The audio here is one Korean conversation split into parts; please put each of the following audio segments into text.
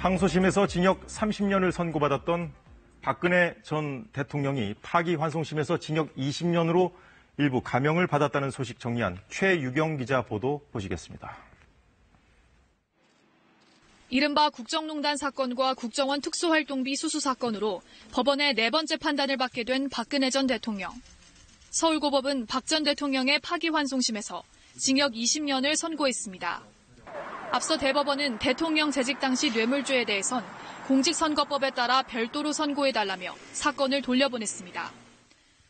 항소심에서 징역 30년을 선고받았던 박근혜 전 대통령이 파기환송심에서 징역 20년으로 일부 감형을 받았다는 소식 정리한 최유경 기자 보도 보시겠습니다. 이른바 국정농단 사건과 국정원 특수활동비 수수 사건으로 법원의 4번째 판단을 받게 된 박근혜 전 대통령. 서울고법은 박 전 대통령의 파기환송심에서 징역 20년을 선고했습니다. 앞서 대법원은 대통령 재직 당시 뇌물죄에 대해선 공직선거법에 따라 별도로 선고해달라며 사건을 돌려보냈습니다.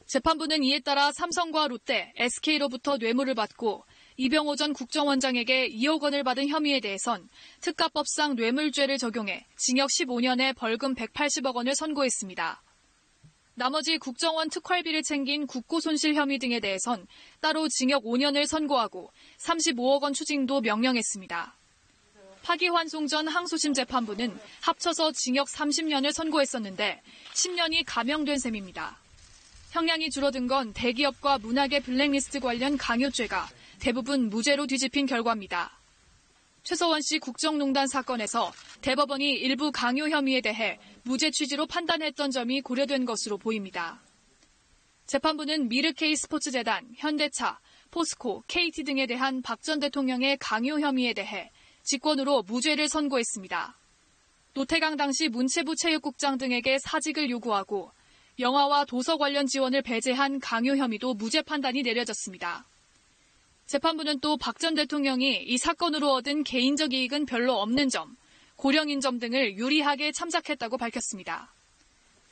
재판부는 이에 따라 삼성과 롯데, SK로부터 뇌물을 받고 이병호 전 국정원장에게 2억 원을 받은 혐의에 대해선 특가법상 뇌물죄를 적용해 징역 15년에 벌금 180억 원을 선고했습니다. 나머지 국정원 특활비를 챙긴 국고손실 혐의 등에 대해선 따로 징역 5년을 선고하고 35억 원 추징도 명령했습니다. 파기환송 전 항소심 재판부는 합쳐서 징역 30년을 선고했었는데 10년이 감형된 셈입니다. 형량이 줄어든 건 대기업과 문학의 블랙리스트 관련 강요죄가 대부분 무죄로 뒤집힌 결과입니다. 최서원 씨 국정농단 사건에서 대법원이 일부 강요 혐의에 대해 무죄 취지로 판단했던 점이 고려된 것으로 보입니다. 재판부는 미르케이 스포츠재단, 현대차, 포스코, KT 등에 대한 박 전 대통령의 강요 혐의에 대해 직권으로 무죄를 선고했습니다. 노태강 당시 문체부 체육국장 등에게 사직을 요구하고 영화와 도서 관련 지원을 배제한 강요 혐의도 무죄 판단이 내려졌습니다. 재판부는 또 박 전 대통령이 이 사건으로 얻은 개인적 이익은 별로 없는 점, 고령인 점 등을 유리하게 참작했다고 밝혔습니다.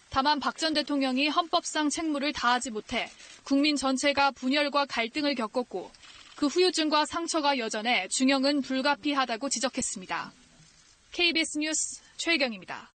다만 박 전 대통령이 헌법상 책무를 다하지 못해 국민 전체가 분열과 갈등을 겪었고 그 후유증과 상처가 여전해 중형은 불가피하다고 지적했습니다. KBS 뉴스 최유경입니다.